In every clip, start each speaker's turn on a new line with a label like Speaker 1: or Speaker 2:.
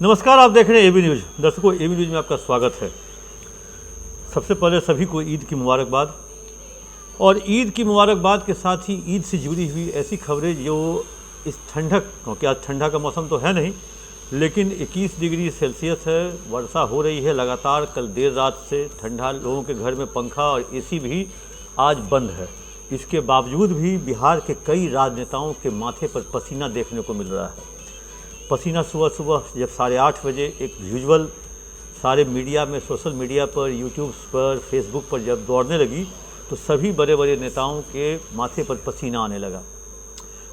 Speaker 1: नमस्कार, आप देख रहे हैं एबी न्यूज़। दर्शकों, एबी न्यूज़ में आपका स्वागत है। सबसे पहले सभी को ईद की मुबारकबाद। और ईद की मुबारकबाद के साथ ही ईद से जुड़ी हुई ऐसी खबरें जो इस ठंडक, क्योंकि आज ठंडा का मौसम तो है नहीं, लेकिन 21 डिग्री सेल्सियस है, वर्षा हो रही है लगातार। कल देर रात से ठंडा, लोगों के घर में पंखा और एसी भी आज बंद है। इसके बावजूद भी बिहार के कई राजनेताओं के माथे पर पसीना देखने को मिल रहा है। पसीना सुबह सुबह जब 8:30 बजे एक विजुअल सारे मीडिया में, सोशल मीडिया पर, यूट्यूब पर, फेसबुक पर जब दौड़ने लगी तो सभी बड़े बड़े नेताओं के माथे पर पसीना आने लगा।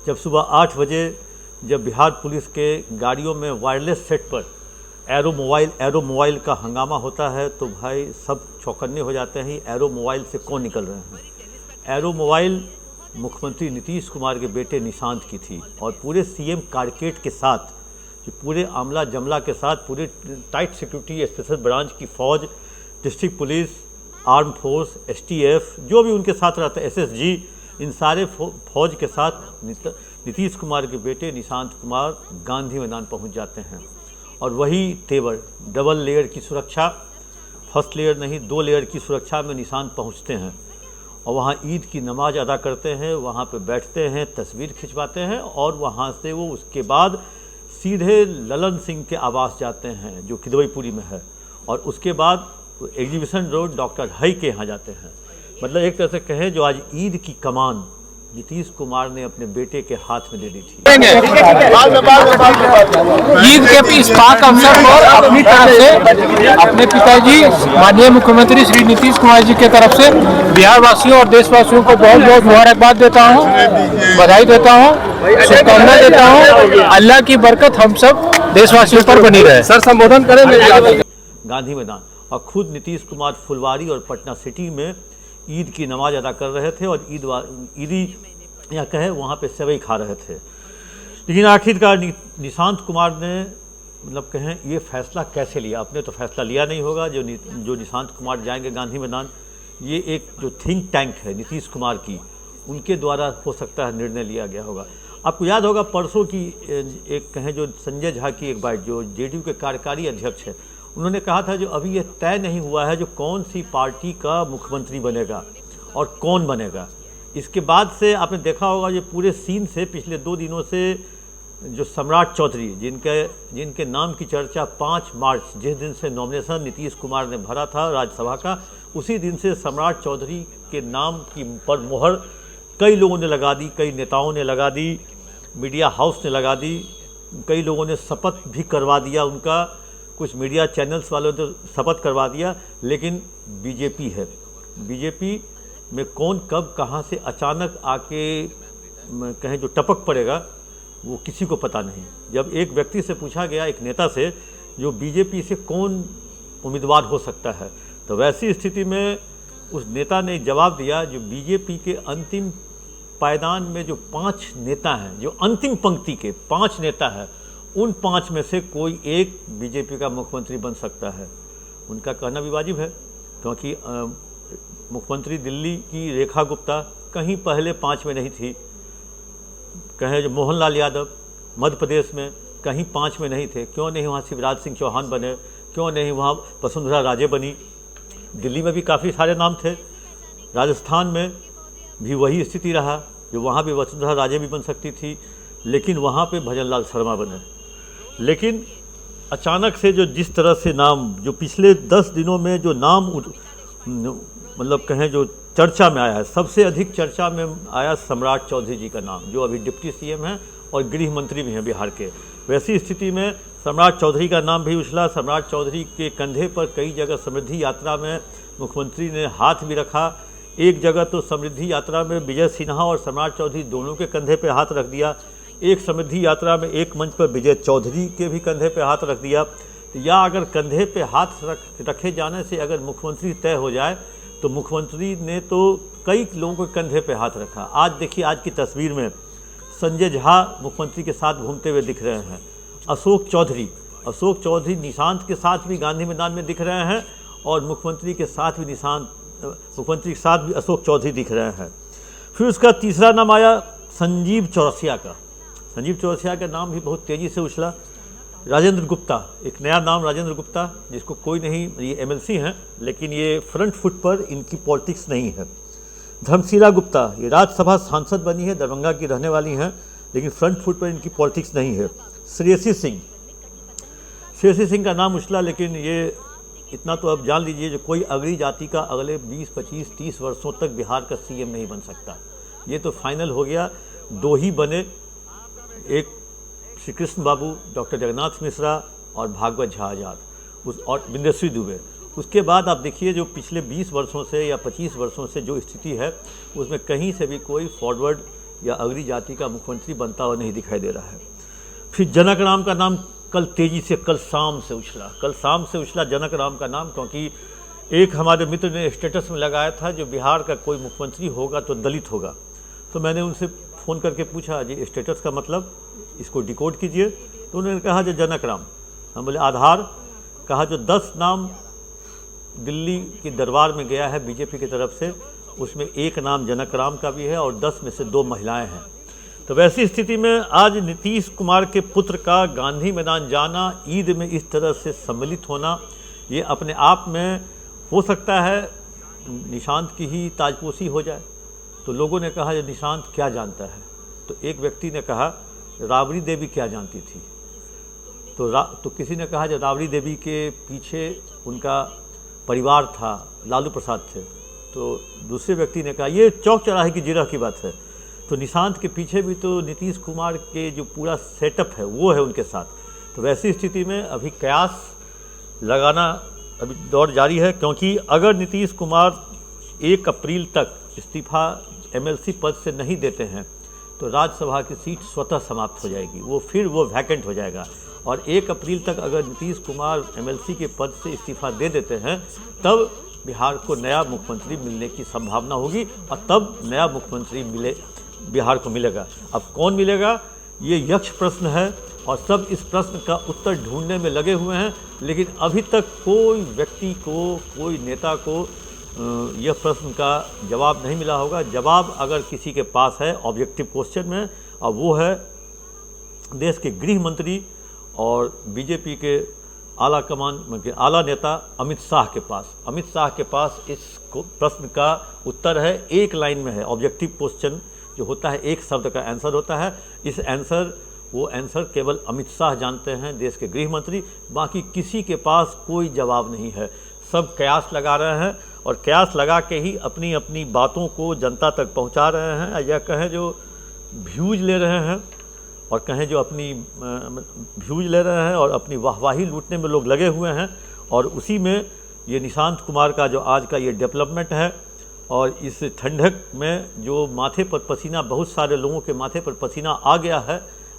Speaker 1: जब सुबह 8 बजे जब बिहार पुलिस के गाड़ियों में वायरलेस सेट पर एरो मोबाइल का हंगामा होता है तो भाई सब चौकन्ने हो जाते हैं। एरो मोबाइल से कौन निकल रहे हैं? एरो मोबाइल मुख्यमंत्री नीतीश कुमार के बेटे निशांत की थी और पूरे सीएम कारकेड के साथ, पूरे आमला जमला के साथ, पूरे टाइट सिक्योरिटी स्पेशल ब्रांच की फौज, district police, arm force, STF, जो भी उनके साथ रहता है, एसएसजी, इन सारे फौज के साथ नीतीश कुमार के बेटे निशांत कुमार गांधी मैदान पहुंच जाते हैं। और वही तेवर, डबल लेयर की सुरक्षा, फर्स्ट लेयर नहीं 2 लेयर की सुरक्षा में निशांत पहुंचते हैं और वहाँ ईद की नमाज अदा करते हैं, वहाँ पे बैठते हैं, तस्वीर खिंचवाते हैं और वहाँ से वो उसके बाद सीधे ललन सिंह के आवास जाते हैं जो किदवईपुरी में है, और उसके बाद एग्जीबिशन रोड डॉक्टर हई के यहाँ जाते हैं। मतलब एक तरह से कहें जो आज ईद की कमान नीतीश कुमार ने अपने बेटे के हाथ में दे दी थी।
Speaker 2: ईद के इस पाक अवसर पर अपनी तरफ से अपने पिताजी माननीय मुख्यमंत्री श्री नीतीश कुमार जी के तरफ से बिहार वासियों और देशवासियों को बहुत बहुत मुबारकबाद देता हूँ, बधाई देता हूँ, शुभकामनाएं देता हूँ। अल्लाह की बरकत हम सब देशवासियों पर बनी रहे। सर, संबोधन करें
Speaker 1: गांधी मैदान। और खुद नीतीश कुमार फुलवारी और पटना सिटी में ईद की नमाज अदा कर रहे थे और ईदी या कहे वहाँ पे सेवई खा रहे थे। लेकिन आखिरकार निशांत कुमार ने मतलब कहें ये फैसला कैसे लिया? आपने तो फैसला लिया नहीं होगा। जो निशांत कुमार जाएंगे गांधी मैदान, ये एक जो थिंक टैंक है नीतीश कुमार की, उनके द्वारा हो सकता है निर्णय लिया गया होगा। आपको याद होगा परसों की एक कहें जो संजय झा की एक बात, जो जेडीयू के कार्यकारी अध्यक्ष है, उन्होंने कहा था जो अभी ये तय नहीं हुआ है जो कौन सी पार्टी का मुख्यमंत्री बनेगा और कौन बनेगा। इसके बाद से आपने देखा होगा ये पूरे सीन से पिछले 2 दिनों से जो सम्राट चौधरी, जिनके नाम की चर्चा 5 मार्च, जिस दिन से नॉमिनेशन नीतीश कुमार ने भरा था राज्यसभा का, उसी दिन से सम्राट चौधरी के नाम की पर मुहर कई लोगों ने लगा दी, कई नेताओं ने लगा दी, मीडिया हाउस ने लगा दी, कई लोगों ने शपथ भी करवा दिया उनका, कुछ मीडिया चैनल्स वालों ने तो शपथ करवा दिया। लेकिन बीजेपी है, बीजेपी में कौन कब कहाँ से अचानक आके कहें जो टपक पड़ेगा वो किसी को पता नहीं। जब एक व्यक्ति से पूछा गया, एक नेता से, जो बीजेपी से कौन उम्मीदवार हो सकता है, तो वैसी स्थिति में उस नेता ने जवाब दिया जो बीजेपी के अंतिम पायदान में जो 5 नेता हैं, जो अंतिम पंक्ति के 5 नेता हैं, उन 5 में से कोई एक बीजेपी का मुख्यमंत्री बन सकता है। उनका कहना भी वाजिब है, क्योंकि मुख्यमंत्री दिल्ली की रेखा गुप्ता कहीं पहले 5 में नहीं थी। कहें जो मोहनलाल यादव मध्य प्रदेश में कहीं 5 में नहीं थे, क्यों नहीं वहाँ शिवराज सिंह चौहान बने, क्यों नहीं वहाँ वसुंधरा राजे बनी। दिल्ली में भी काफ़ी सारे नाम थे, राजस्थान में भी वही स्थिति रहा, जो वहाँ भी वसुंधरा राजे भी बन सकती थी, लेकिन वहाँ पे भजनलाल शर्मा बने। लेकिन अचानक से जो जिस तरह से नाम, जो पिछले 10 दिनों में जो नाम मतलब कहें जो चर्चा में आया है, सबसे अधिक चर्चा में आया सम्राट चौधरी जी का नाम, जो अभी डिप्टी सीएम हैं और गृह मंत्री भी हैं बिहार के। वैसी स्थिति में सम्राट चौधरी का नाम भी उछला। सम्राट चौधरी के कंधे पर कई जगह समृद्धि यात्रा में मुख्यमंत्री ने हाथ भी रखा। एक जगह तो समृद्धि यात्रा में विजय सिन्हा और सम्राट चौधरी दोनों के कंधे पर हाथ रख दिया। एक समृद्धि यात्रा में एक मंच पर विजय चौधरी के भी कंधे पे हाथ रख दिया। या अगर कंधे पे हाथ रखे जाने से अगर मुख्यमंत्री तय हो जाए तो मुख्यमंत्री ने तो कई लोगों के कंधे पे हाथ रखा। आज देखिए, आज की तस्वीर में संजय झा मुख्यमंत्री के साथ घूमते हुए दिख रहे हैं। अशोक चौधरी निशांत के साथ भी गांधी मैदान में दिख रहे हैं और मुख्यमंत्री के साथ भी अशोक चौधरी दिख रहे हैं। फिर उसका तीसरा नाम आया संजीव चौरसिया का। संजीव चौरसिया का नाम भी बहुत तेज़ी से उछला। राजेंद्र गुप्ता, एक नया नाम राजेंद्र गुप्ता, जिसको कोई नहीं, ये एमएलसी हैं लेकिन ये फ्रंट फुट पर इनकी पॉलिटिक्स नहीं है। धर्मशीला गुप्ता, ये राज्यसभा सांसद बनी है, दरभंगा की रहने वाली हैं, लेकिन फ्रंट फुट पर इनकी पॉलिटिक्स नहीं है। श्रेयसी सिंह का नाम उछला, लेकिन ये इतना तो अब जान लीजिए, जो कोई अगड़ी जाति का अगले 20, 25, 30 वर्षों तक बिहार का सीएम नहीं बन सकता। ये तो फाइनल हो गया। दो ही बने, एक श्री कृष्ण बाबू, डॉक्टर जगन्नाथ मिश्रा और भागवत झा आजाद, और बिंदेश्वरी दुबे। उसके बाद आप देखिए, जो पिछले 20 वर्षों से या 25 वर्षों से जो स्थिति है, उसमें कहीं से भी कोई फॉरवर्ड या अगड़ी जाति का मुख्यमंत्री बनता हुआ नहीं दिखाई दे रहा है। फिर जनक राम का नाम कल तेजी से, कल शाम से उछला जनक राम का नाम, क्योंकि एक हमारे मित्र ने स्टेटस में लगाया था, जो बिहार का कोई मुख्यमंत्री होगा तो दलित होगा। तो मैंने उनसे फ़ोन करके पूछा, जी स्टेटस का मतलब इसको डिकोड कीजिए। तो उन्होंने कहा जो जनक राम। हम बोले आधार, कहा जो 10 नाम दिल्ली की दरबार में गया है बीजेपी की तरफ से, उसमें एक नाम जनक राम का भी है और 10 में से 2 महिलाएं हैं। तो वैसी स्थिति में आज नीतीश कुमार के पुत्र का गांधी मैदान जाना, ईद में इस तरह से सम्मिलित होना, ये अपने आप में हो सकता है निशांत की ही ताजपोशी हो जाए। तो लोगों ने कहा ये निशांत क्या जानता है? तो एक व्यक्ति ने कहा राबड़ी देवी क्या जानती थी? तो किसी ने कहा जो राबड़ी देवी के पीछे उनका परिवार था, लालू प्रसाद थे। तो दूसरे व्यक्ति ने कहा ये चौक चौराहे की जिरह की बात है। तो निशांत के पीछे भी तो नीतीश कुमार के जो पूरा सेटअप है वो है उनके साथ। तो वैसी स्थिति में अभी कयास लगाना अभी दौर जारी है, क्योंकि अगर नीतीश कुमार 1 अप्रैल तक इस्तीफा एमएलसी पद से नहीं देते हैं तो राज्यसभा की सीट स्वतः समाप्त हो जाएगी, वो वैकेंट हो जाएगा। और 1 अप्रैल तक अगर नीतीश कुमार एमएलसी के पद से इस्तीफा दे देते हैं तब बिहार को नया मुख्यमंत्री मिलने की संभावना होगी, और तब नया मुख्यमंत्री बिहार को मिलेगा। अब कौन मिलेगा, ये यक्ष प्रश्न है और सब इस प्रश्न का उत्तर ढूंढने में लगे हुए हैं। लेकिन अभी तक कोई व्यक्ति को, कोई नेता को यह प्रश्न का जवाब नहीं मिला होगा। जवाब अगर किसी के पास है ऑब्जेक्टिव क्वेश्चन में, और वो है देश के गृह मंत्री और बीजेपी के आला नेता अमित शाह के पास। अमित शाह के पास इस प्रश्न का उत्तर है, एक लाइन में है। ऑब्जेक्टिव क्वेश्चन जो होता है एक शब्द का आंसर होता है। वो आंसर केवल अमित शाह जानते हैं, देश के गृह मंत्री। बाकी किसी के पास कोई जवाब नहीं है। सब कयास लगा रहे हैं और कयास लगा के ही अपनी अपनी बातों को जनता तक पहुंचा रहे हैं, या कहें जो व्यूज ले रहे हैं, और कहें जो अपनी व्यूज ले रहे हैं और अपनी वाहवाही लूटने में लोग लगे हुए हैं। और उसी में ये निशांत कुमार का जो आज का ये डेवलपमेंट है, और इस ठंडक में जो माथे पर पसीना, बहुत सारे लोगों के माथे पर पसीना आ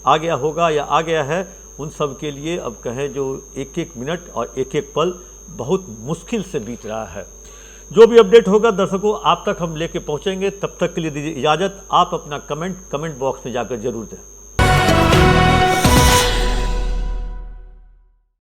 Speaker 1: गया होगा या आ गया है, उन सब के लिए अब कहें जो एक एक मिनट और एक एक पल बहुत मुश्किल से बीत रहा है। जो भी अपडेट होगा दर्शकों आप तक हम लेके पहुंचेंगे। तब तक के लिए दीजिए इजाज़त। आप अपना कमेंट बॉक्स में जाकर जरूर दें।